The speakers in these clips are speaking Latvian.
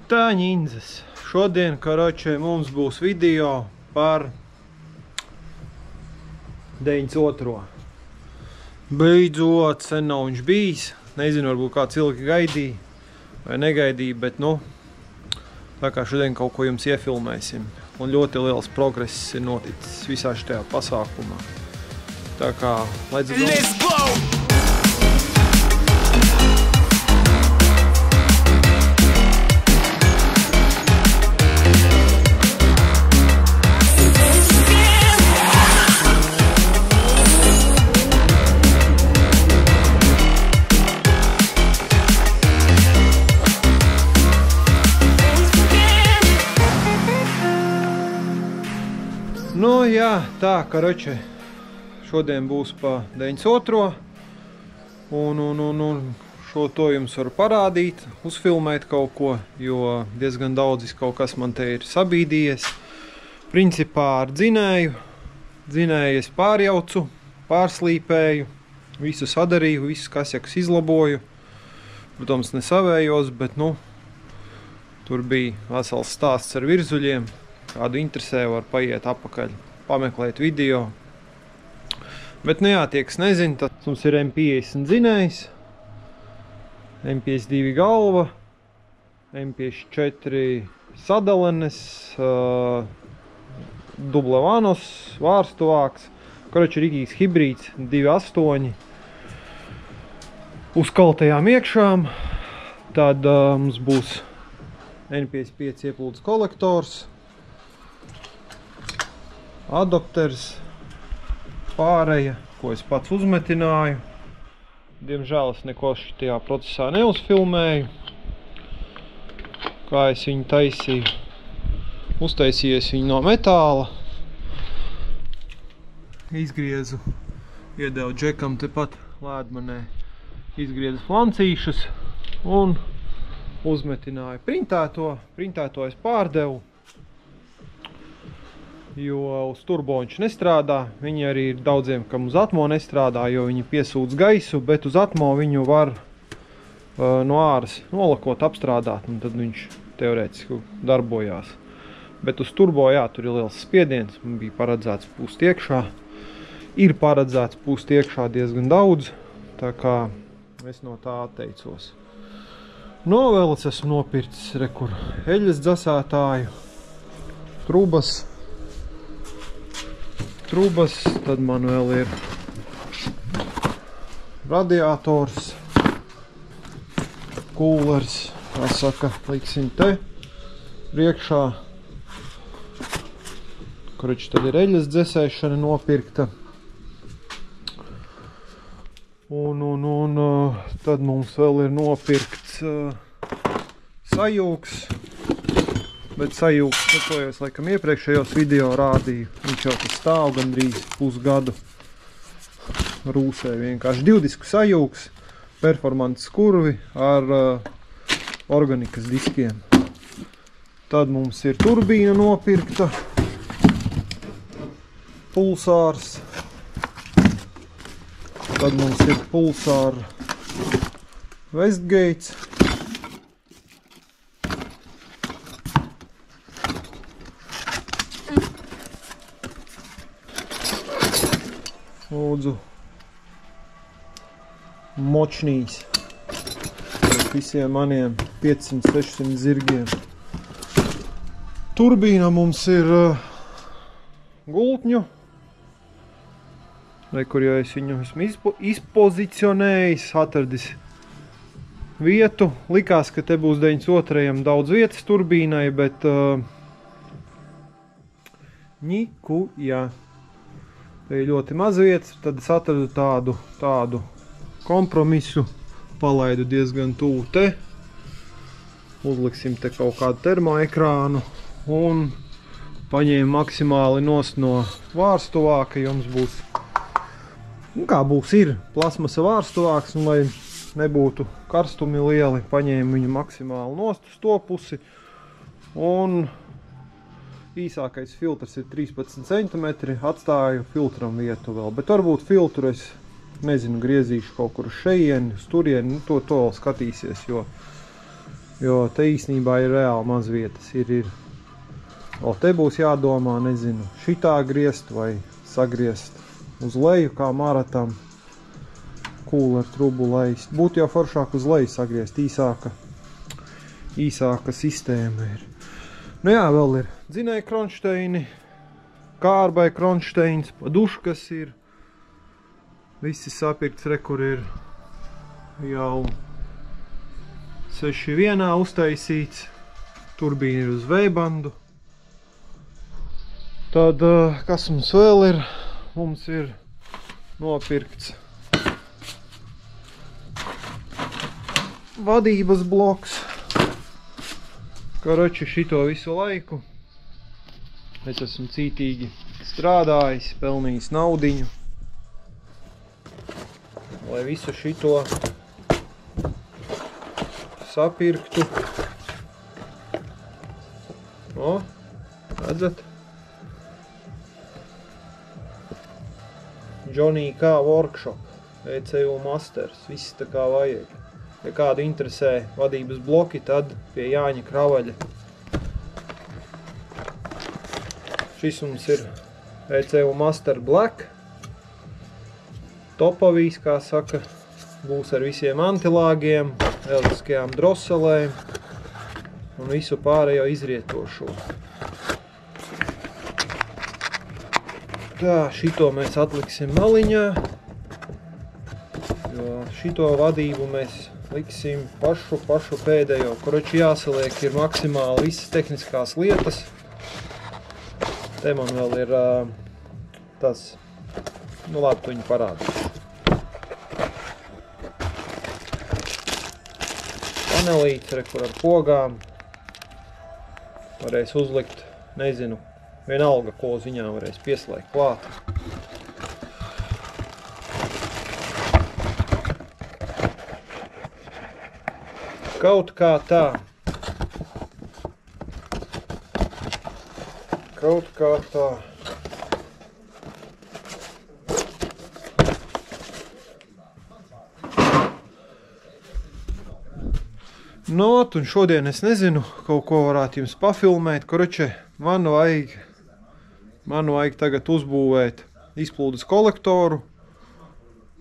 Tā, ņindzes. Šodien, karoče, mums būs video par 92. Beidzot, sen nav viņš bijis. Nezinu, varbūt kā cilvēki gaidīja vai negaidīja, bet, tā kā šodien kaut ko jums iefilmēsim. Un ļoti liels progress ir noticis visā šajā pasākumā. Tā kā, let's go! Jā, tā, karoče, šodien būs pa 92. Un šo to jums varu parādīt, uzfilmēt kaut ko, jo diezgan daudz kaut kas man te ir sabīdījies. Principā ar dzinēju. Dzinēju es pārjaucu, pārslīpēju, visu sadarīju, visus kasjakus izlaboju. Protams, ne savējos, bet, tur bija vesels stāsts ar virzuļiem. Kādu interesē, var paiet apakaļ, pameklēt video. Bet, jā, tie, kas nezina, tas mums ir M50 dzinējs, M52 galva, M54 sadalenes, dublevanos, vārstuvāks, karoči rīgīgs hibrīds, 2.8, uz kaltajām iekšām. Tad mums būs N55 ieplūdes kolektors, adapters, pāreja, ko es pats uzmetināju. Diemžēl es neko šitajā procesā neuzfilmēju. Kā es viņu taisīju. Uztaisījies viņu no metāla. Izgriezu, iedevu džekam tepat lēdmanē. Izgriezu flancīšus un uzmetināju printēto es pārdevu. Jo uz turbo viņš nestrādā. Viņi arī ir daudziem, kam uz atmo nestrādā, jo viņi piesūdz gaisu, bet uz atmo viņu var no āras nolakot, apstrādāt, un tad viņš teorētiski darbojās. Bet uz turbo, jā, tur ir liels spiediens, man bija paredzēts pūst iekšā. Ir paredzēts pūst iekšā diezgan daudz, tā kā es no tā atteicos. Vēl es esmu nopircis rekur eļas dzasētāju, trubas, tad man vēl ir radiators, kūlers, kā saka, liksim te priekšā. Karoči, tad ir eļas dzesēšana nopirkta. Un tad mums vēl ir nopirkts sajūgs. Bet sajūgs, ko jau es laikam iepriekšējos video rādīju, viņš jau tas stāv gandrīz pusgadu. Rūsē vienkārši divdisku sajūgs, performances kurvi ar organikas diskiem. Tad mums ir turbīna nopirkta, pulsārs. Tad mums ir pulsāra Westgates. Lūdzu, močnīs visiem maniem 500-600 zirgiem. Turbīna mums ir gultņu. Kur jau es viņu esmu izpozicionējis, atradis vietu. Likās, ka te būs 92. daudz vietas turbīnai, bet nikuja. Te ir ļoti maz vietas, tad es atradu tādu kompromisu, palaidu diezgan tuvu te. Uzliksim te kaut kādu termoekrānu un paņēmu maksimāli nost no vārstuvāka, jums būs, ir plasmasa vārstuvāks, un lai nebūtu karstumi lieli, paņēmu viņu maksimāli nost uz to pusi, un īsākais filtrs ir 13 cm, atstāju filtram vietu vēl, bet varbūt filtru es, nezinu, griezīšu kaut kur šejieni, uz turieni, to vēl skatīsies, jo Jo te īstenībā ir reāli maz vietas. Ir. Vēl te būs jādomā, nezinu, šitā griezt vai sagriezt uz leju kā maratam. Kūleru trubu laist. Būtu jau foršāk uz leju sagriezt, īsāka sistēma ir. Nu jā, vēl ir dzinēja kronšteini, kārbai kronšteins, paduškas ir. Visi sapirkts, kur ir jau 6 vienā uztaisīts. Turbīna ir uz V-bandu. Tad, kas mums vēl ir? Mums ir nopirkts vadības bloks. Karoči šito visu laiku. Es esmu cītīgi strādājis, pelnījis naudiņu. Lai visu šito sapirktu. O, redzat? Johnny K. Workshop, ECU Masters, viss tā kā vajag. Ja kādu interesē vadības bloki, tad pie Jāņa Kravaļa. Šis mums ir ECU Master Black. Topavīs, kā saka, būs ar visiem antilāgiem, eliskajām droselēm un visu pārējo izrietošo. Tā, šito mēs atliksim maliņā, jo šito vadību mēs liksim pašu pēdējo. Koroči jāsaliek ir maksimāli visas tehniskās lietas. Te man vēl ir tas, nu labi, tu viņu parādīšu. Panelīts, kur ar pogām. Varēs uzlikt, nezinu, vienalga, ko uz viņām varēs pieslēgt klāt. Kaut kā tā. Kaut kā tā. Not, un šodien es nezinu, kaut ko varētu jums pafilmēt. Koroče, man vajag tagad uzbūvēt izplūdes kolektoru,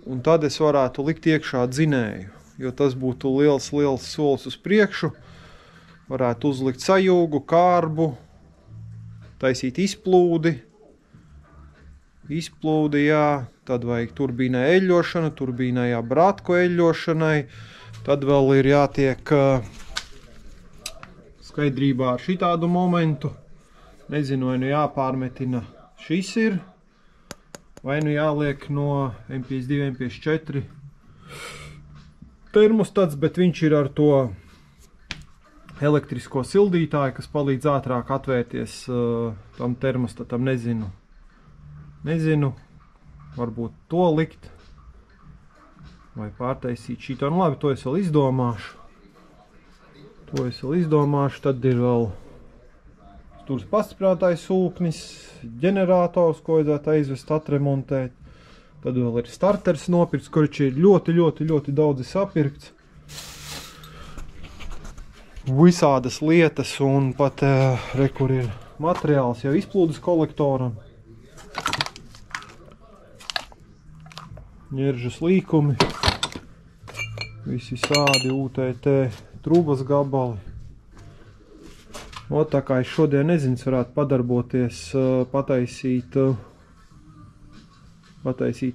un tad es varētu likt iekšā dzinēju, jo tas būtu liels solis uz priekšu. Varētu uzlikt sajūgu, kārbu, taisīt izplūdi. Izplūdi, jā, tad vajag turbīnai eļļošana, turbīnai jābrātko eļļošanai. Tad vēl ir jātiek skaidrībā ar šitādu momentu. Nezinu, vai nu jāpārmetina šis ir, vai nu jāliek no M52, M54 termostats, bet viņš ir ar to elektrisko sildītāju, kas palīdz ātrāk atvērties tam termostatam, nezinu, varbūt to likt. Vai pārtaisīt šito. Nu labi, to es vēl izdomāšu. Tad ir vēl stūrs pastiprinātājs sūknis, ģenerators, ko vajadzētu aizvest, atremontēt. Tad vēl ir starters nopirkts, kurš ir ļoti daudzi sapirkts. Visādas lietas un pat kur ir materiāls jau izplūdes kolektoram. Ņeržas līkumi, visi sādi, UTT, trūbas gabali. O, tā kā es šodien nezinu, varētu padarboties, pataisīt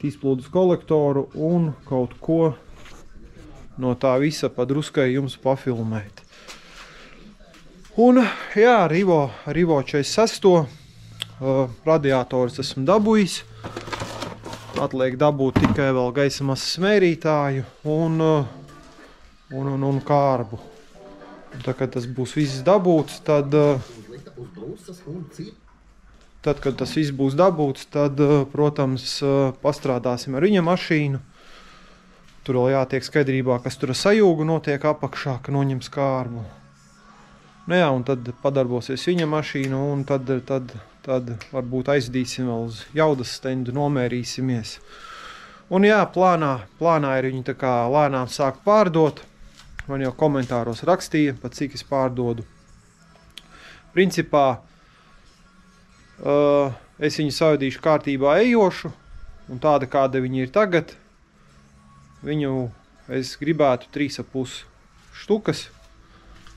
izplūdes kolektoru un kaut ko no tā visa padruskai jums pafilmēt. Un, jā, Rivo 46. Radiators esmu dabūjis. Atliek dabūt tikai vēl gaisa masas mērītāju un kārbu. Tā, kad tas būs viss dabūts, tad, kad tas viss būs dabūts, tad, protams, pastrādāsim ar viņa mašīnu. Tur vēl jātiek skaidrībā, kas tur ar sajūgu notiek apakšā, ka noņems kārbu. Nu jā, un tad padarbosies viņa mašīnu, un tad varbūt aizdīsim vēl uz jaudas stendu, nomērīsimies. Un jā, plānā ir viņi tā kā lēnām sāk pārdot. man jau komentāros rakstīja, pat cik es pārdodu. Principā, es viņu savadīšu kārtībā ejošu, un tāda, kāda viņa ir tagad, viņu es gribētu 3,5 štukas.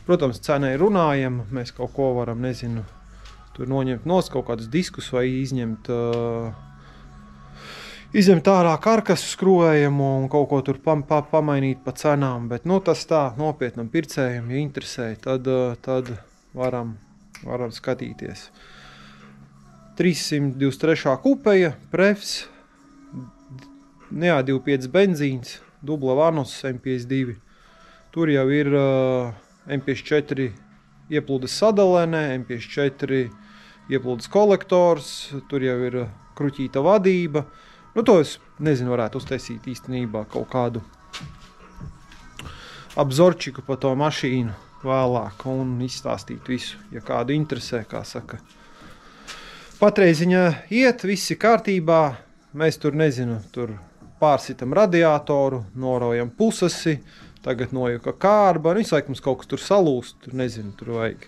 Protams, cenai runājam, mēs kaut ko varam, nezinu, tur noņemt nost kaut kādus diskus vai izņemt ārā karkasu skrūvējumu un kaut ko tur pamainīt pa cenām, bet nu tas tā nopietnam pircējam, ja interesē, tad varam skatīties. 323. kupeja, prefs, 2,5 benzīns, dubla vanus M52. Tur jau ir M54 ieplūdes sadalēnē, M54 ieplūdes kolektors, tur jau ir kruķīta vadība. Nu, to es nezinu, varētu uztaisīt īstenībā kaut kādu abzorčiku pa to mašīnu vēlāk un izstāstīt visu, ja kādu interesē, kā saka. Patreiz viņa iet, viss ir kārtībā, mēs tur, nezinu, tur pārsitam radiatoru, norojam pusasi, tagad nojuka kārba, visu laiku mums kaut kas tur salūst, tur nezinu, tur vajag,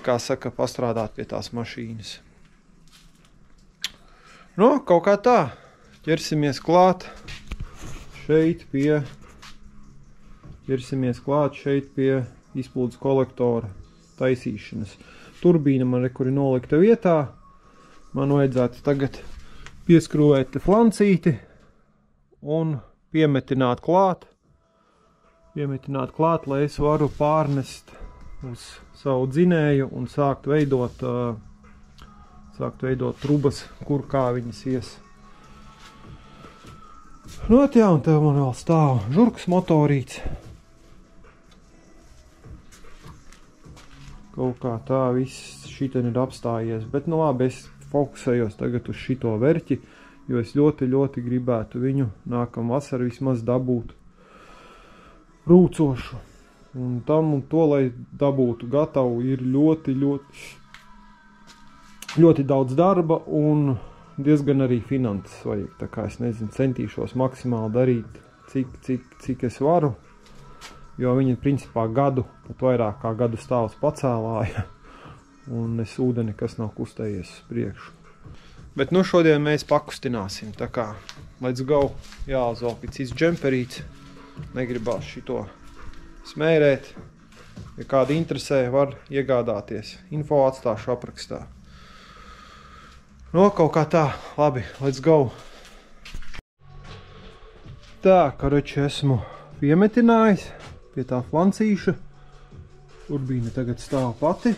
kā saka, pastrādāt pie tās mašīnas. Nu, kaut kā tā, ķersimies klāt šeit pie izplūdes kolektora taisīšanas. Turbīna man kur ir nolikta vietā, man vajadzētu tagad pieskrūvēt flancīti un piemetināt klāt, lai es varu pārnest uz savu dzinēju un sākt veidot trubas, kur kā viņas ies. Nu, jā, un tev man vēl stāv žurkas motorīts. Kaut kā tā viss šitien ir apstājies, bet nu labi, es fokusējos tagad uz šito verķi, jo es ļoti, ļoti gribētu viņu nākam vasaru vismaz dabūt rūcošu. Un tam un to, lai dabūtu gatavu, ir ļoti daudz darba un diezgan arī finanses vajag. Tā kā es nezinu, centīšos maksimāli darīt, cik es varu, jo viņi principā gadu, pat vairāk kā gadu stāvus pacēlāja, un es ūdeni, kas nav kustējies uz priekšu. Bet nu šodien mēs pakustināsim, tā kā let's go, jāuzvelk pēc cits džemperīts, negribās šito smērēt, ja kādi interesē, var iegādāties, info atstāšu aprakstā. No, kaut kā tā, labi, let's go. Tā, karoči, esmu piemetinājis pie tā flancīša. Turbīna tagad stāv pati.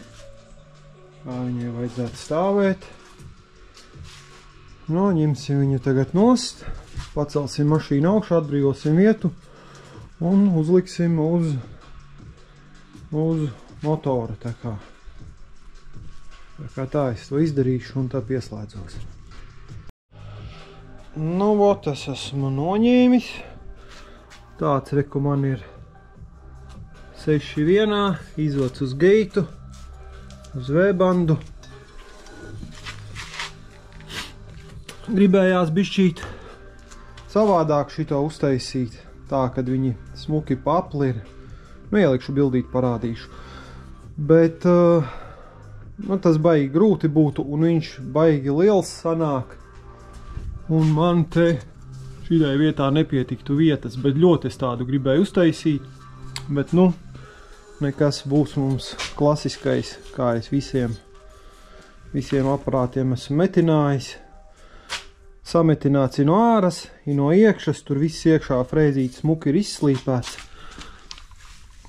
Kā viņai vajadzētu stāvēt. No, ņemsim viņu tagad nost. Pacelsim mašīnu augšā, atbrīvosim vietu. Un uzliksim uz motora, tā kā. Tā es to izdarīšu un tā pieslēdzos. Nu, vot, es esmu noņēmis. Tāds, reku, man ir 6 vienā, izvads uz geitu, uz V-bandu. Gribējās bišķīt savādāk šito uztaisīt, tā, kad viņi smuki papli ir. Nu, ielikšu bildīt, parādīšu. Bet nu, tas baigi grūti būtu, un viņš baigi liels sanāk. Un man te šitai vietā nepietiktu vietas, bet ļoti es tādu gribēju uztaisīt. Bet, nu, nekas būs mums klasiskais, kā es visiem aparātiem esmu metinājis. Sametināts ir no āras, ir no iekšas, tur viss iekšā frēzīts smuki ir izslīpēts.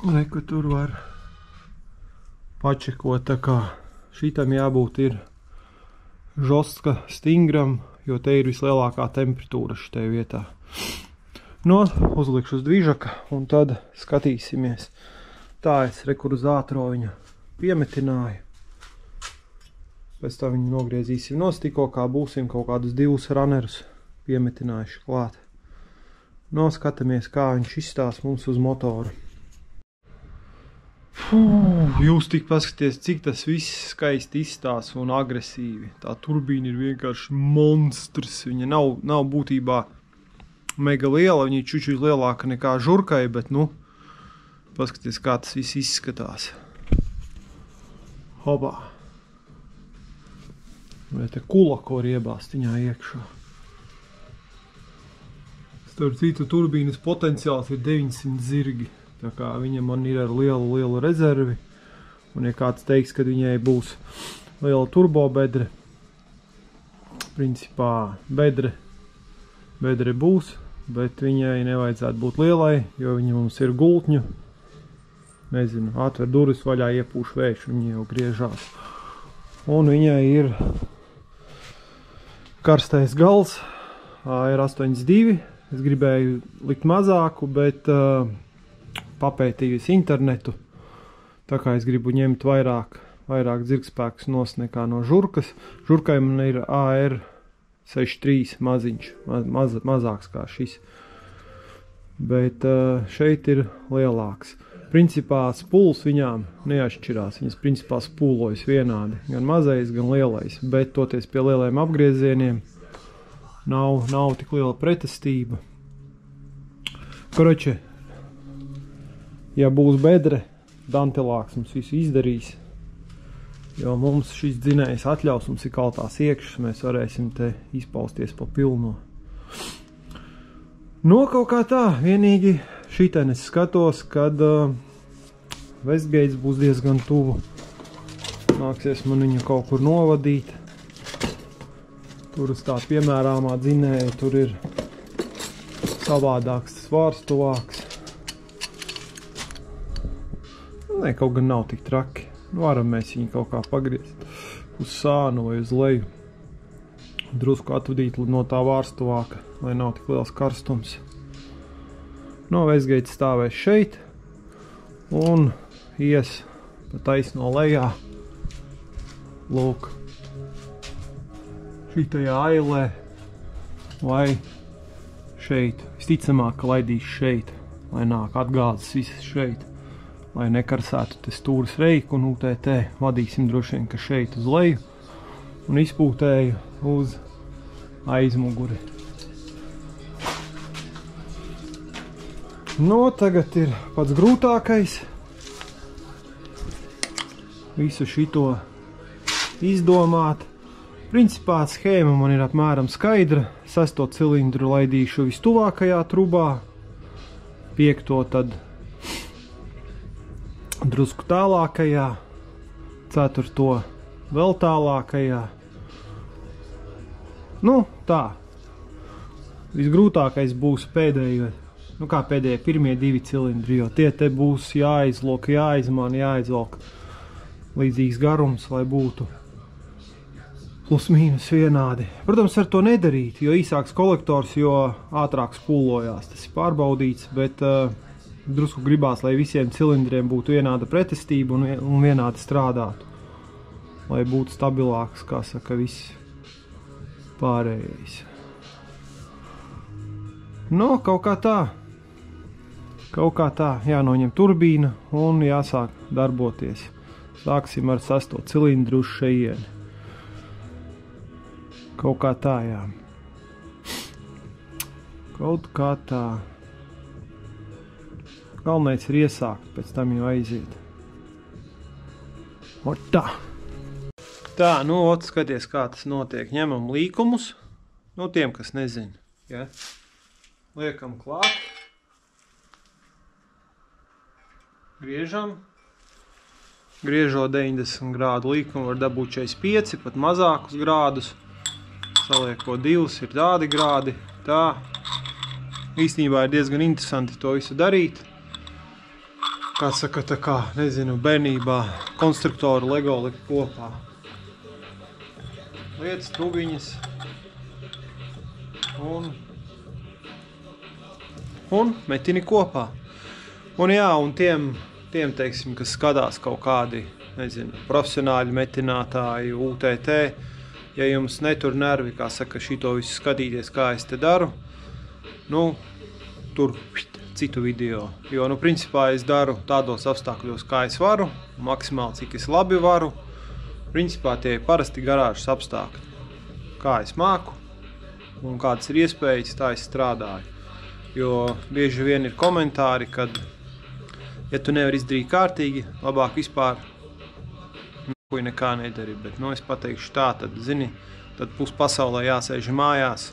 Reku tur var pačekot, tā kā šitam jābūt ir žostka stingram, jo te ir vislielākā temperatūra šitai vietā. No, uzlikšu uz dvižaka un tad skatīsimies. Tā es rekur uz ātro viņu piemetināju. Pēc tā viņu nogriezīsim nost, tikko kā būsim kaut kādus 2 runnerus piemetinājuši klāt. No, skatāmies, kā viņš izstās mums uz motoru. Jūs tik paskaties, cik tas viss skaisti izstās un agresīvi. Tā turbīna ir vienkārši monstrs. Viņa nav būtībā mega liela, viņa ir čučuļ lielāka nekā žurkai, bet, nu, Paskaties, kā tas viss izskatās. Hopā. Vai te kula, ko var iebāzt viņā iekšā. Starp citu, turbīnas potenciāls ir 900 zirgi. Tā kā viņam man ir ar lielu rezervi. Un ja kāds teiks, ka viņai būs liela turbobedre, principā bedre būs, bet viņai nevajadzētu būt lielai, jo viņa mums ir gultņu. Nezinu, atver durvis vaļā, iepūš vējš, viņa jau griežās. Un viņai ir karstais gals, AR82. Es gribēju likt mazāku, bet papētījis internetu. Tā kā es gribu ņemt vairāk dzirgspēkus nos nekā no žurkas. Žurkai man ir AR63 maziņš, mazāks kā šis. Bet šeit ir lielāks. Principā spuls viņām neatšķirās. Viņas principā spūlojas vienādi. Gan mazais, gan lielais. Bet toties pie lielajiem apgriezieniem nav tik liela pretestība. Koroči, ja būs bedre, Dantelāks mums visu izdarīs, jo mums šis dzinējs atļaus, mums ir kaltās iekšas, mēs varēsim te izpausties pa pilno. No kaut kā tā, vienīgi šitien es skatos, kad Westgates būs diezgan tuvu. Nāksies man viņu kaut kur novadīt. Tur uz tā piemērāmā dzinēja, tur ir savādāks, svārstuvāks. Nē, kaut gan nav tik traki. Varam mēs viņu kaut kā pagriezt uz sānu vai uz leju. Drusku atvadīt no tā vārstuvāka, lai nav tik liels karstums. No Westgates stāvēs šeit un ies pa taisno lejā. Lūk. Šitajā ailē vai šeit. Visticamāk, ka laidīs šeit, lai nāk atgāzes visas šeit. Lai nekarsētu te stūras reiku un UTT. Vadīsim droši vien, ka šeit uz leju un izpūtēju uz aizmuguri. No, tagad ir pats grūtākais. Visu šito izdomāt. Principā schēma man ir apmēram skaidra. 6. cilindru laidīšu vistuvākajā trubā. 5. tad drusku tālākajā. 4. vēl tālākajā. Nu, tā. Visgrūtākais būs pēdējie, pēdējie pirmie 2 cilindri, jo tie te būs jāizlok, jāizmana, jāizvelk līdzīgs garums, lai būtu plus mīnus vienādi. Protams, var to nedarīt, jo īsāks kolektors, jo ātrāk spūlojās. Tas ir pārbaudīts, bet drusku gribās, lai visiem cilindriem būtu vienāda pretestība un vienādi strādātu. Lai būtu stabilāks, kā saka, viss pārējais. No, kaut kā tā. Kaut kā tā jānoņem turbīna un jāsāk darboties. Sāksim ar 6. cilindru uz šejieni. Kaut kā tā, jā. Kaut kā tā. Galvenais ir iesākt, pēc tam jau aiziet. O tā. Tā, nu, skaties, kā tas notiek. Ņemam līkumus. Nu, tiem, kas nezin. Ja? Liekam klāt. Griežam. Griežot 90 grādu līkumu var dabūt 45, pat mazākus grādus. Saliekot 2 ir tādi grādi. Tā. Īstenībā ir diezgan interesanti to visu darīt. Kā saka, tā kā, nezinu, bērnībā konstruktoru Lego likt kopā. Lietas, trubiņas. Un metini kopā. Un jā, un tiem, teiksim, kas skatās kaut kādi, nezinu, profesionāļi metinātāji, UTT, ja jums netur nervi, kā saka, šito visu skatīties, kā es te daru, nu, tur citu video. Jo, nu, principā es daru tādos apstākļos, kā es varu, maksimāli, cik es labi varu. Principā tie ir parasti garāžas apstākļi. Kā es māku un kādas ir iespējas, tā es strādāju. Jo bieži vien ir komentāri, kad Ja tu nevari izdarīt kārtīgi, labāk vispār nekā nedari, bet, es pateikšu tā, tad, zini, tad pus pasaulē jāsēž mājās,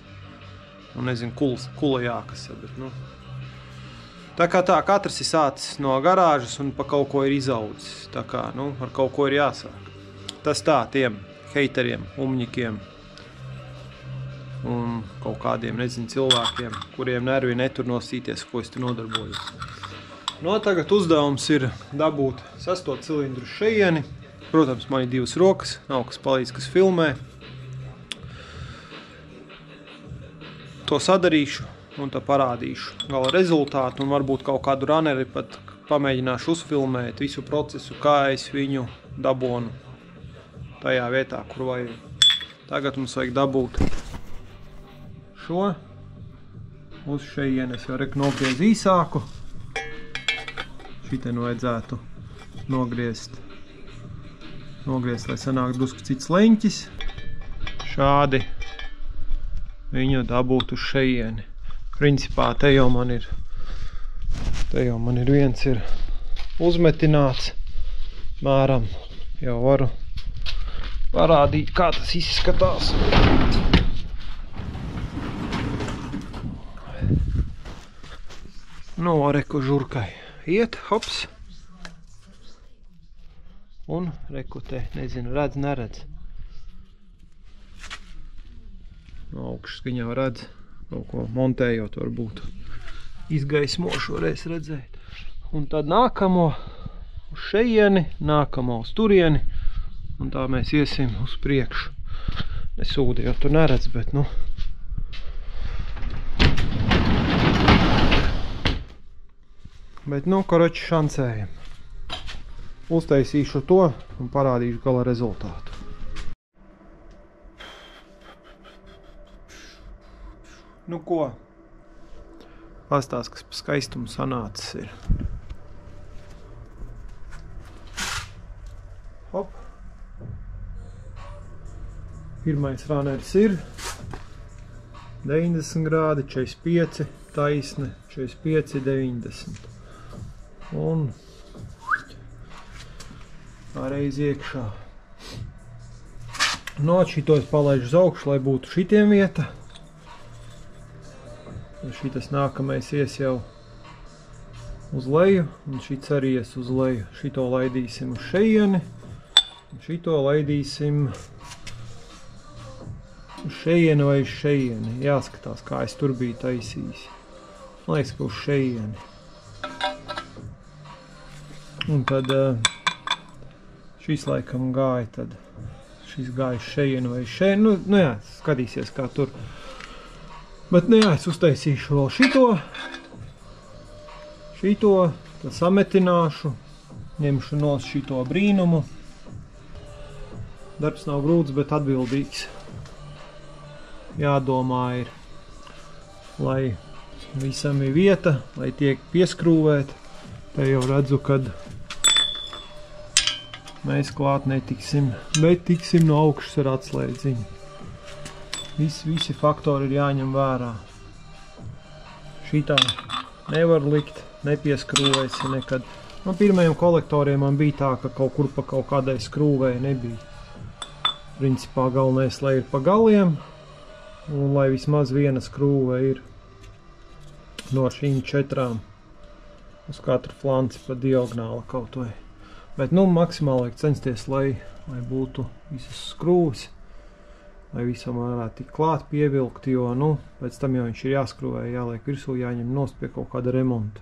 un nezinu, kula jākas, bet, Tā kā tā, katrs ir sācis no garāžas un pa kaut ko ir izaudzis, tā kā, ar kaut ko ir jāsāk. Tas tā, tiem heiteriem, umņikiem un kaut kādiem, nezinu, cilvēkiem, kuriem nervi netur nosīties, ko es te nodarbojos. Tagad uzdevums ir dabūt 6. cilindru šeieni. Protams, man ir 2 rokas, nav kas palīdz, kas filmē. To sadarīšu un tā parādīšu gala rezultātu un varbūt kaut kādu runeri pat pamēģināšu uzfilmēt visu procesu, kā es viņu dabonu tajā vietā, kur vajag. Tagad mums vajag dabūt šo uz šeienes, jau nogriez īsāku. Šitien vajadzētu nogriezt, lai sanāk drusku cits leņķis. Šādi viņu dabūt uz šeieni. Principā te jau man ir viens ir uzmetināts. Mēram jau varu parādīt, kā tas izskatās. Reku žurkai iet, hops. Un reku te, nezinu, redz, neredz. No augšas viņa redz. Kaut ko montējot varbūt izgaismošu varēs redzēt. Un tad nākamo uz šeieni, nākamo uz turieni, un tā mēs iesim uz priekšu. Nesūdi jau tur neredz, bet koroči šancējam. Uztaisīšu to un parādīšu gala rezultātu. Ko? Pastāst, kas pa skaistumu sanācis ir. Hop. Pirmais raneris ir 90 grādi, 45, taisne, 45, 90. Un pareiz iekšā. Šito es palaižu uz augšu, lai būtu šitiem vieta. Šitas nākamais ies jau uz leju, un šits arī ies uz leju. Šito laidīsim uz šeieni, un šito laidīsim uz šeieni vai uz šeieni. Jāskatās, kā es tur biju taisījis. Man liekas, ka uz šeieni. Un tad šis laikam gāja, tad šis gāja uz šeieni vai uz šeieni. Jā, skatīsies, kā tur. Bet, es uztaisīšu vēl šito, tad sametināšu, ņemšu nos šito brīnumu. Darbs nav grūts, bet atbildīgs. Jādomā ir, lai visam ir vieta, lai tiek pieskrūvēt. Te jau redzu, kad mēs klāt netiksim, bet tiksim no augšas ar atslēdziņu. Visi faktori ir jāņem vērā. Šitā nevar likt, nepieskrūvēsi nekad. Pirmajiem kolektoriem man bija tā, ka kaut kur pa kaut kādai skrūvēja nebija. Principā galvenais, lai ir pa galiem, un lai vismaz viena skrūve ir no šīm 4 uz katru flanci pa diagonāli kaut vai. Bet, maksimāli vajag censties, lai būtu visas skrūves. Lai visam varētu tik klāt pievilkt, jo, pēc tam jau viņš ir jāskrūvē, jāliek virsū, jāņem nost pie kaut kāda remonta.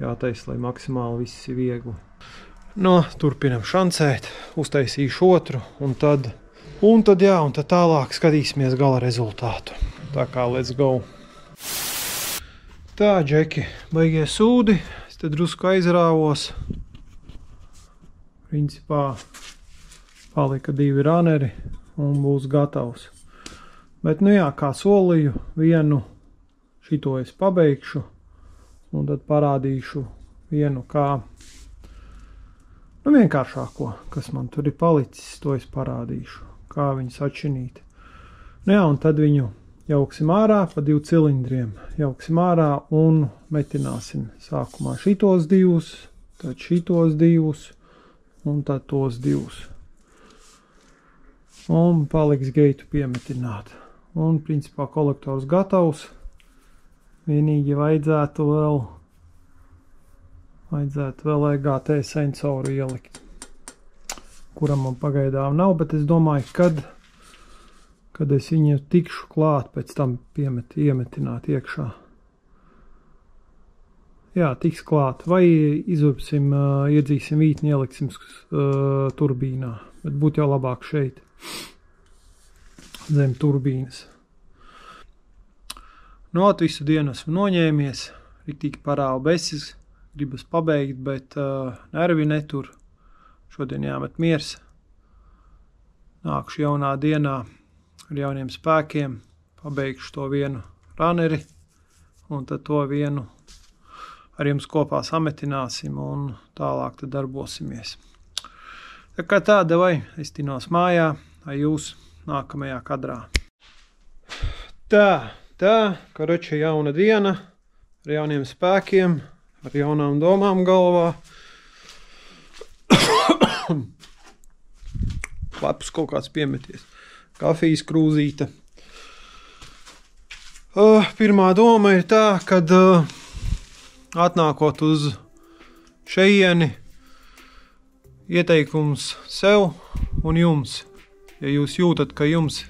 Jātais, lai maksimāli viss ir viegli. Turpinam šancēt, uztaisīšu otru, un tad tālāk skatīsimies gala rezultātu. Tā kā let's go. Tā, džeki, baigie sūdi, es te drusku aizrāvos. Principā palika 2 raneri. Un būs gatavs. Bet, kā solīju, vienu šito es pabeigšu, un tad parādīšu vienu kā, vienkāršāko, kas man tur ir palicis, to es parādīšu, kā viņu sačinīt. Un tad viņu jauksim ārā pa 2 cilindriem. Jauksim ārā un metināsim sākumā šitos 2, tad šitos 2 un tad tos 2. Un paliks geitu piemetināt. Un principā kolektors gatavs. Vienīgi vajadzētu vēl EGT sensoru ielikt, kuram man pagaidām nav, bet es domāju, kad es viņu tikšu klāt, pēc tam iemetināt iekšā. Jā, tiks klāt. Vai izurpsim, iedzīsim vītni, ieliksim turbīnā, bet būtu jau labāk šeit, zem turbīnas. Visu dienu esmu noņēmies, riktīgi parāvu besis, gribas pabeigt, bet nervi netur. Šodien jāmet miers. Nākšu jaunā dienā ar jauniem spēkiem, pabeigšu to vienu raneri, un tad to vienu ar jums kopā sametināsim, un tālāk tad darbosimies. Tā kā tāda vai, es tinos mājā, ar jūs nākamajā kadrā. Tā, karoči jauna diena, ar jauniem spēkiem, ar jaunām domām galvā. Lepus kaut kāds piemeties. Kafijas krūzīte. Pirmā doma ir tā, kad atnākot uz šeieni, ieteikums sev un jums. Ja jūs jūtat, ka jums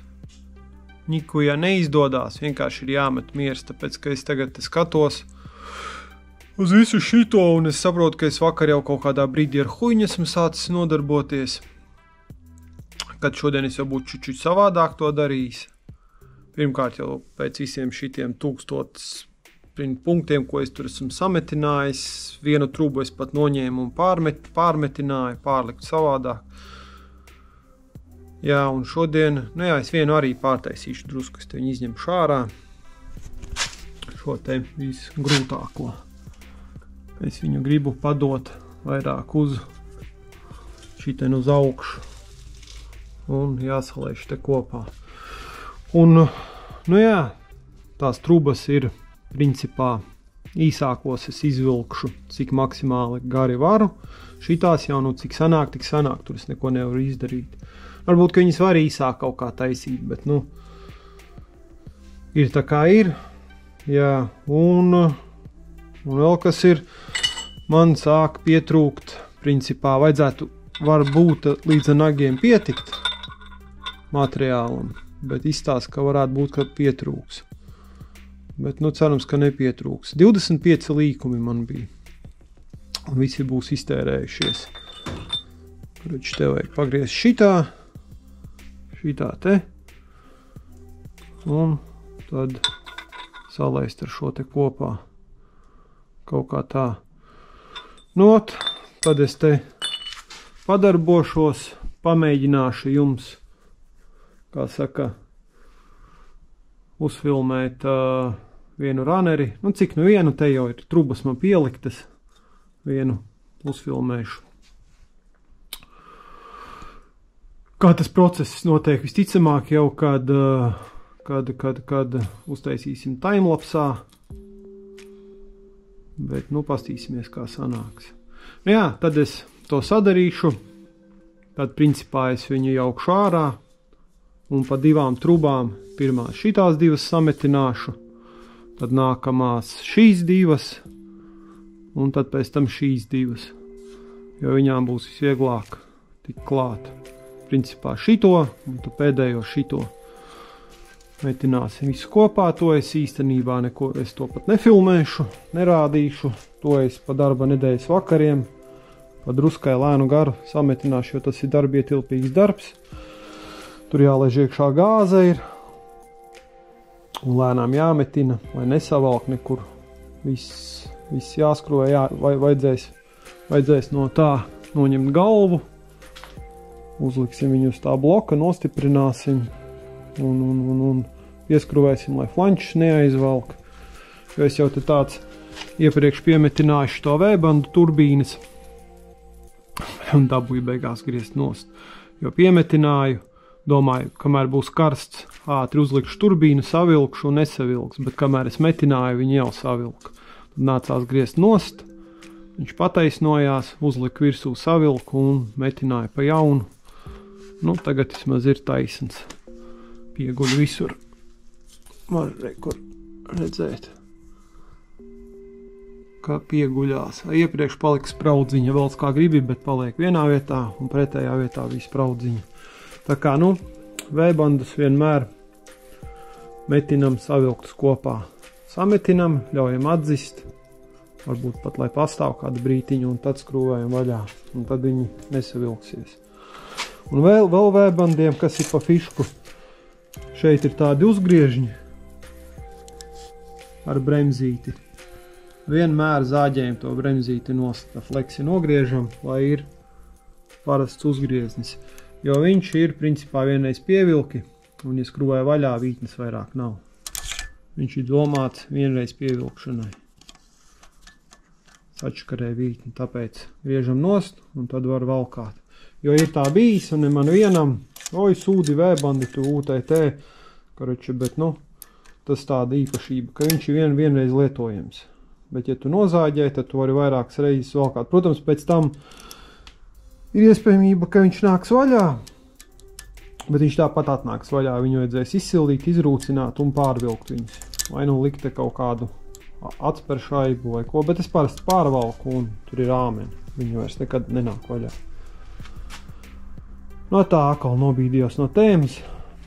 Nikuja neizdodās, vienkārši ir jāmet miers, tāpēc, ka es tagad skatos uz visu šito, un es saprotu, ka es vakar jau kaut kādā brīdī ar huņu esmu sācis nodarboties, kad šodien es jau būtu čučuļ savādāk to darījis. Pirmkārt jau pēc visiem šitiem 1000 punktiem, ko es tur esmu sametinājis, vienu trūbu es pat noņēmu un pārmetināju, pārlikt savādāk. Jā, un šodien, es vienu arī pārtaisīšu drusku, es te viņu izņemšu ārā. Šo te visgrūtāko. Es viņu gribu padot vairāk uz šiten uz augšu. Un jāsalaiž te kopā. Un, tās trubas ir principā īsākos es izvilkšu, cik maksimāli gari varu. Šitās jau, cik sanāk, tur es neko nevaru izdarīt. Varbūt, ka viņas var īsāk kaut kā taisīt, bet, ir tā kā ir. Jā, un vēl kas ir, man sāk pietrūkt, principā vajadzētu, varbūt līdz nagiem pietikt materiālam, bet izstāst, ka varētu būt, ka pietrūks. Bet, cerams, ka nepietrūks. 25 līkumi man bija, un visi būs iztērējušies. Kurš te vajag pagriezt šitā te, un tad salaist ar šo te kopā. Kaut kā tā. Tad es te padarbošos, pamēģināšu jums, kā saka, uzfilmēt vienu raneri. Cik vienu, te jau ir trubas man pieliktas, vienu uzfilmēšu. Kā tas process notiek visticamāk jau, kad uztaisīsim timelapsā, bet pastīsimies, kā sanāks. Tad es to sadarīšu, tad principā es viņu jaukšu ārā, un pa 2 trubām pirmās šitās 2 sametināšu, tad nākamās šīs 2, un tad pēc tam šīs 2, jo viņām būs visvieglāk tik klāt. Principā šito, un tu pēdējo šito. Metināsim visu kopā, to es īstenībā neko, es to pat nefilmēšu, nerādīšu, to es pa darba nedēļas vakariem, pa druskai lēnu garu sametināšu, jo tas ir darbietilpīgs darbs. Tur jālaiž iekšā gāze ir, un lēnām jāmetina, lai nesavalk nekur. Viss jāskroja, vajadzēs no tā noņemt galvu. Uzliksim viņu uz tā bloka, nostiprināsim un pieskruvēsim, lai flančs neaizvalk. Jo es jau te tāds iepriekš piemetināšu to V-bandu turbīnas un dabūju beigās griezt nost. Jo piemetināju, Domāju, kamēr būs karsts, ātri uzlikšu turbīnu, savilkšu un nesavilks, bet kamēr es metināju, viņi jau savilka. Tad nācās griezt nost, viņš pataisnojās, uzlika virsū savilku un metināja pa jaunu. Nu, tagad vismaz ir taisns. Pieguļ visur. Var kur redzēt, ka pieguļās. Iepriekš palika spraudziņa, vēl kā gribi, bet paliek vienā vietā un pretējā vietā bija spraudziņa. Tā kā, nu, V-bandus vienmēr metinam savilktus kopā. Sametinam, ļaujam atzist, varbūt pat, lai pastāv kādu brītiņu, un tad skrūvējam vaļā, un tad viņi nesavilksies. Un vēl V-bandiem, kas ir pa fišku, šeit ir tādi uzgriežņi ar bremzīti. Vienmēr zāģējam to bremzīti nost, tā fleksi nogriežam, lai ir parasts uzgrieznis. Jo viņš ir, principā, vienreiz pievilki, un, ja skrūvē vaļā, vītnes vairāk nav. Viņš ir domāts vienreiz pievilkšanai. Sačkarē vītni, tāpēc griežam nost, un tad var valkāt. Jo ir tā bijis, un ne man vienam, sūdi V-bandi, tu UTT, karoči, bet, nu, tas tāda īpašība, ka viņš ir vienreiz lietojams. Bet, ja tu nozāģē, tad tu vari vairākas reizes valkāt. Protams, pēc tam ir iespējamība, ka viņš nāks vaļā, bet viņš tāpat atnāks vaļā. Viņu vajadzēs izsildīt, izrūcināt un pārvilkt viņus. Vai nu likt kaut kādu atsperšaibu vai ko, bet es parasti pārvalku un tur ir āmeni. Viņi vairs nekad nenāk vaļā. No tā atkal nobīdījos no tēmas,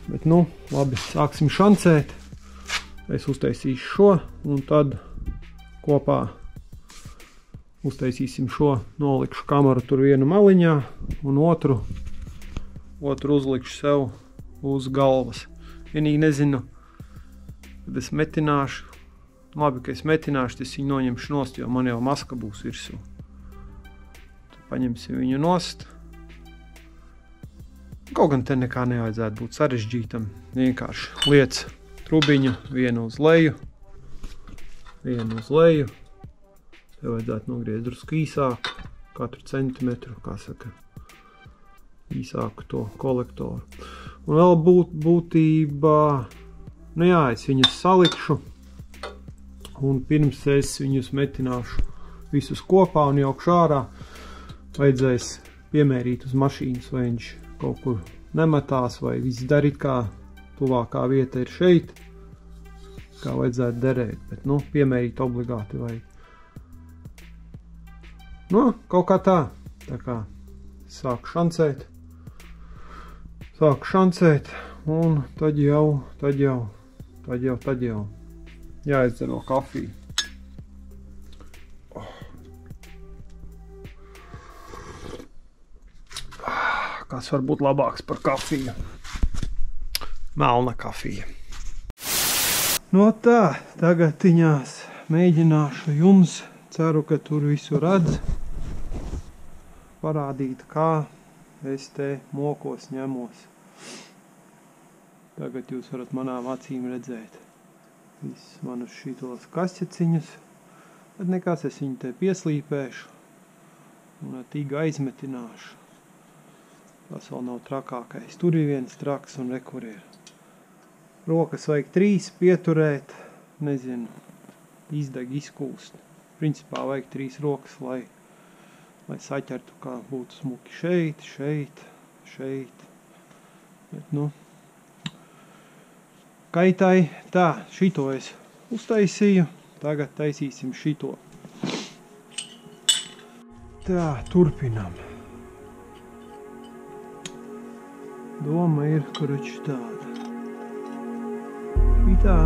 bet nu, labi, sāksim šancēt. Es uztaisīšu šo un tad kopā uztaisīsim šo, nolikšu kameru tur vienu maliņā un otru uzlikšu sev uz galvas. Vienīgi nezinu, kad es metināšu. Labi, ka es metināšu, tas viņu noņemšu nost, jo man jau maska būs virsū. Tad paņemsim viņu nost. Kaut gan te nekā nevajadzētu būt sarežģītam. Vienkārši liec trubiņu vienu uz leju. Te vajadzētu nogriezt drusku īsāku, katru centimetru, kā saka, īsāku to kolektoru. Un vēl būtībā, nu jā, es viņus salikšu, un pirms es viņus metināšu visus kopā un jaukšu ārā, vajadzēs piemērīt uz mašīnas, vai viņš kaut kur nemetās, vai viss darīt, kā tuvākā vieta ir šeit, kā vajadzētu derēt, bet, nu, piemērīt obligāti vajag. Nu, kaut kā tā. Tā kā sāku šancēt, un tad jau jāizdzer vēl kafiju. Kas var būt labāks par kafiju? Melna kafija. No tā, tagadiņās mēģināšu jums, ceru, ka tur visu redz, parādīt, kā es te mokos ņemos. Tagad jūs varat manām acīm redzēt visus manus šitos kaķeciņus, bet nekas, es viņu te pieslīpēšu un tīga aizmetināšu. Tas vēl nav trakākais. Tur ir viens traks un rekur ir. Rokas vajag 3 pieturēt, nezinu, izdeg, izkūst. Principā vajag 3 rokas, lai saķertu, kā būtu smuki šeit. Bet, nu, kaitai. Tā, šito es uztaisīju. Tagad taisīsim šito. Tā, turpinam. Doma ir, kuruči tāda. Šitā.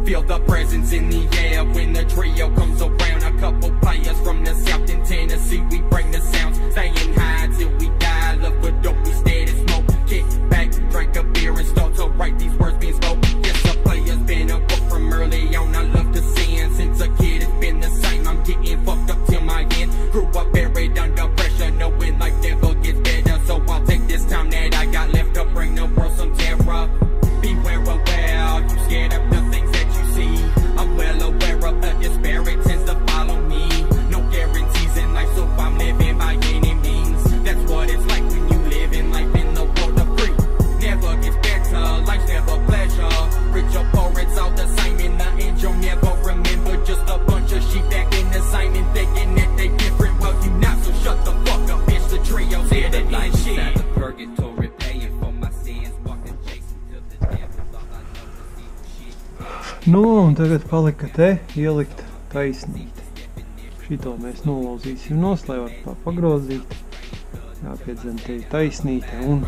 Feel the presence in the air when the trio comes around. A couple players from the South in Tennessee, we bring the sounds, staying high till we die. Look for dope, we steady smoke. Kick back, drink a beer and start to write these words being spoken. Yes, a player's been a book from early on. I love to sin. Since a kid, it's been the same. I'm getting fucked up till my end. Grew up buried under pressure, knowing Nu, un tagad palika te ielikt taisnīti. Šito mēs nolauzīsim nost, lai var pagrozīt. Jāpiedzen te taisnīte un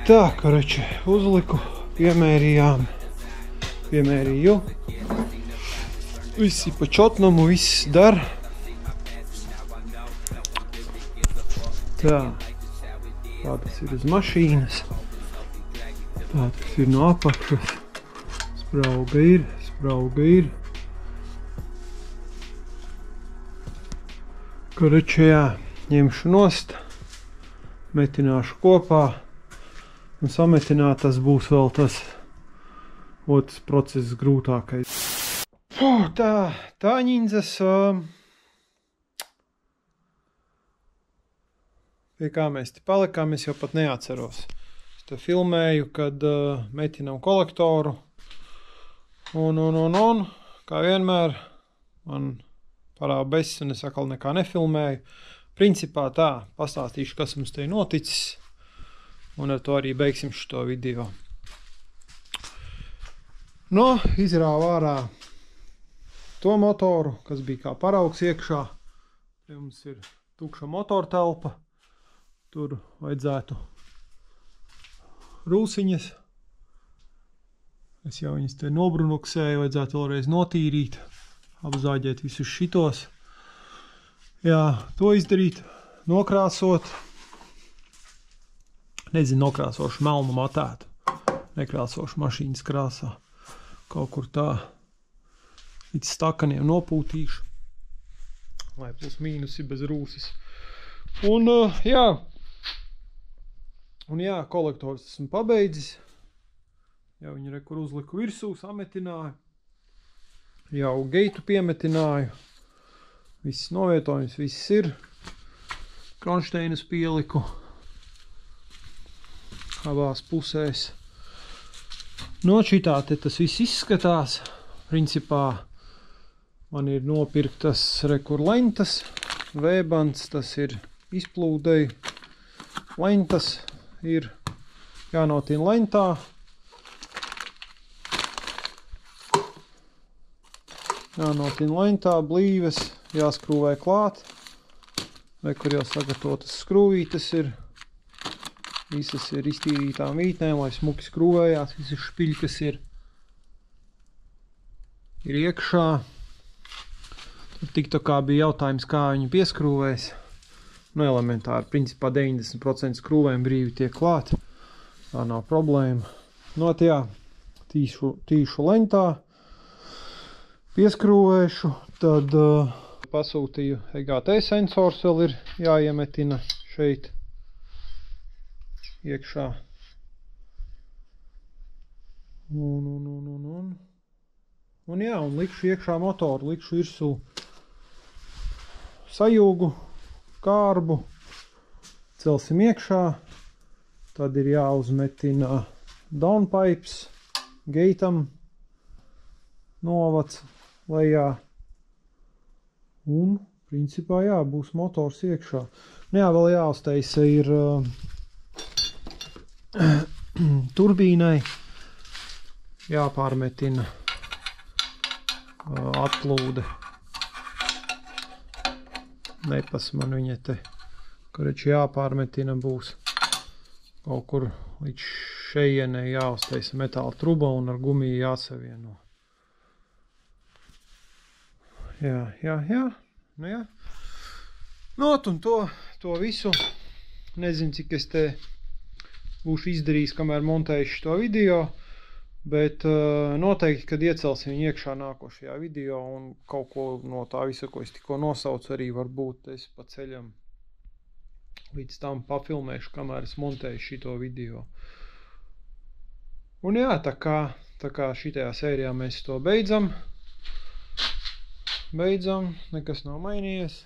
tā, karači, uzliku, piemērīju. Visi pa čotnamu, viss dar. Tā tas ir uz mašīnas. Tā tas ir no apakšas. Sprauga ir. Karači, jā, ņemšu nost, metināšu kopā. Un sametināt tas būs vēl tas otrs process grūtākais. Tā ņindzas. Pie kā mēs te palikām, es jau pat neatceros. Es te filmēju, kad metinam kolektoru. Un, kā vienmēr, man parāda bess un es atkal nekā nefilmēju. Principā tā, pastāstīšu, kas mums te ir noticis. Un ar to arī beigsim šo video. Izrāvu ārā to motoru, kas bija kā paraugs iekšā. Te mums ir tukša motortelpa. Tur vajadzētu rūsiņas. Es jau viņas te nobrunuksēju, vajadzētu vēlreiz notīrīt, apzāģēt visus šitos. Jā, to izdarīt, nokrāsot. Nezinu, nokrāsošu melnu matētu, nekrāsošu mašīnas krāsā. Kaut kur tā līdz stakaniem nopūtīšu, lai plus mīnusi bez rūsis. Un jā, kolektors esmu pabeidzis. Jau viņu rekur uzliku virsū, sametināju. Jau geitu piemetināju. Viss novietojums, viss ir. Kronšteinus pieliku abās pusēs. Šitā te tas viss izskatās. Principā man ir nopirktas rekur lentas. Vēbans, tas ir izplūdei. Lentas ir jānotina lentā. Jānotina lentā, blīves, jāskrūvē klāt. Rekur jau sagatavotas skrūvītes ir. Visas ir iztīrītām vītnēm, lai smuki skrūvējās. Visas špiļkas ir iekšā. Tur tik tā kā bija jautājums, kā viņi pieskrūvēs. Elementāri, principā 90% skrūvēm brīvi tiek klāt. Tā nav problēma. Jā, tīšu lentā, pieskrūvēšu, tad pasūtīju EGT sensors vēl ir jāiemetina šeit iekšā. Un jā, un likšu iekšā motoru, likšu virsū sajūgu, kārbu, celsim iekšā, tad ir jāuzmetina downpipes, geitam novads lejā, un principā jā, būs motors iekšā. Jā, vēl jāuztaisa ir turbīnai, jāpārmetina atplūde. Nepas man viņa te, karači jāpārmetina būs kaut kur līdz šejienei jāuztaisa metāla truba un ar gumiju jāsavieno. Jā. Un to visu, nezinu, cik es te būšu izdarījis, kamēr montējuši to video, bet noteikti, kad iecelsim viņu iekšā nākošajā video un kaut ko no tā visa, ko es tikko nosaucu, arī varbūt es pa ceļam līdz tam pafilmēšu, kamēr es montēju šito video. Un jā, tā kā šitajā sērijā mēs to beidzam, nekas nav mainījies,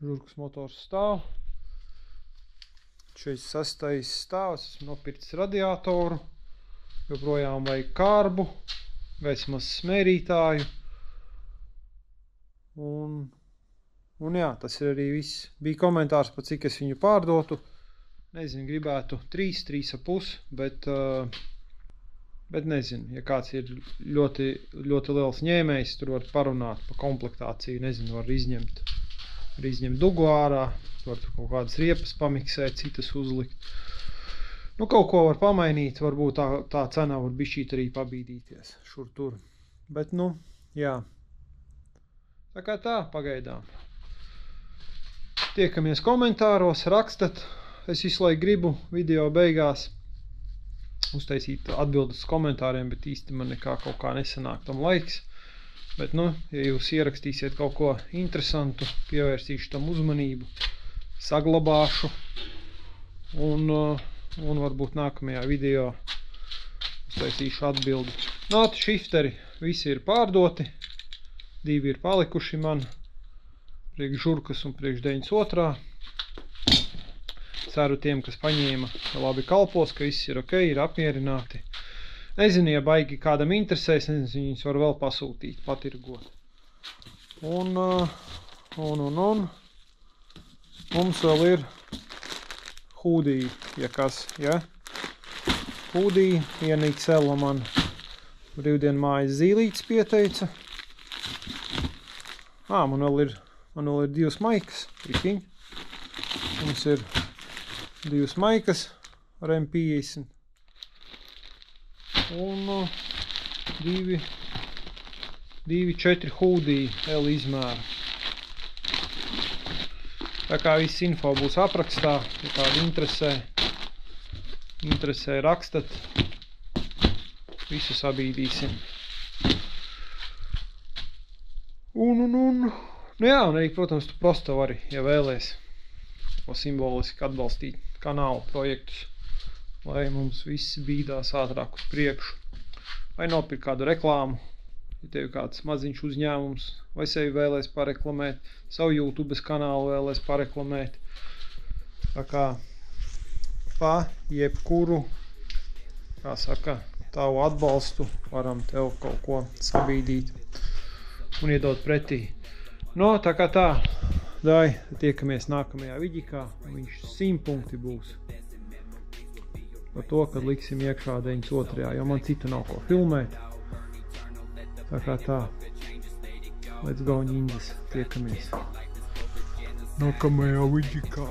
žurkas motors stāv. 46. stāvs, esmu nopircis radiatoru, joprojām vajag kārbu, gaismas smērītāju. Un jā, tas ir arī viss. Bija komentārs par cik es viņu pārdotu. Nezinu, gribētu 3, 3,5, bet nezinu, ja kāds ir ļoti, ļoti liels ņēmējs, tur var parunāt par komplektāciju, nezinu, var izņemt dugu ārā, var kaut kādas riepas pamiksēt, citas uzlikt. Nu, kaut ko var pamainīt, varbūt tā cena var bišķīt arī pabīdīties šur tur. Bet, nu, jā. Tā kā tā, pagaidām. Tiekamies komentāros, rakstat. Es visu laiku gribu video beigās uztaisīt atbildes komentāriem, bet īsti man nekā kaut kā nesanāk tam laiks. Bet, nu, ja jūs ierakstīsiet kaut ko interesantu, pievērsīšu tam uzmanību, saglabāšu un varbūt nākamajā video uztaisīšu atbildi. Nāti šifteri visi ir pārdoti, 2 ir palikuši man, priekš žurkas un priekš 92. Ceru tiem, kas paņēma, ka labi kalpos, ka viss ir ok, ir apmierināti. Nezinu, ja baigi kādam interesēs, nezinu, viņus var vēl pasūtīt, patirgot. Un mums vēl ir hūdī, ja kas, ja? Hūdī, viena XL man brīvdienu mājas zīlītes pieteica. Man vēl ir 2 maikas, tikiņ. Mums ir 2 maikas ar M50 un 2 4 hūdī L izmēra. Tā kā viss info būs aprakstā, ja kādi interesē rakstat, visu sabīdīsim. Nu jā, un arī, protams, tu prosto vari, ja vēlies, ko simboliski atbalstīt kanālu projektus, lai mums viss bīdās ātrāk uz priekšu. Vai nopirkt kādu reklāmu, ja tev kāds maziņš uzņēmums, vai sevi vēlēs pareklamēt, savu YouTube kanālu vēlēs pareklamēt. Tā kā pa jebkuru, kā saka, tavu atbalstu varam tev kaut ko sabīdīt un iedot pretī. No, tā kā tā, tiekamies nākamajā vidikā, viņš 100 punkti būs. Par to, kad liksim iekšā 92. jo man citu nav ko filmēt. Tā kā tā, let's go ninjas, tiekamies nākamajā vidikā.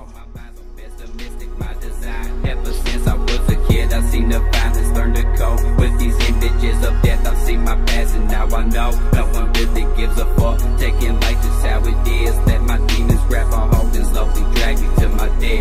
Ever since I was a kid, I seen the violence, learned to cope with these images of death. I've seen my past and now I know no one really gives a fuck. Taking life just how it is, let my demons grab a hold and slowly drag me to my death.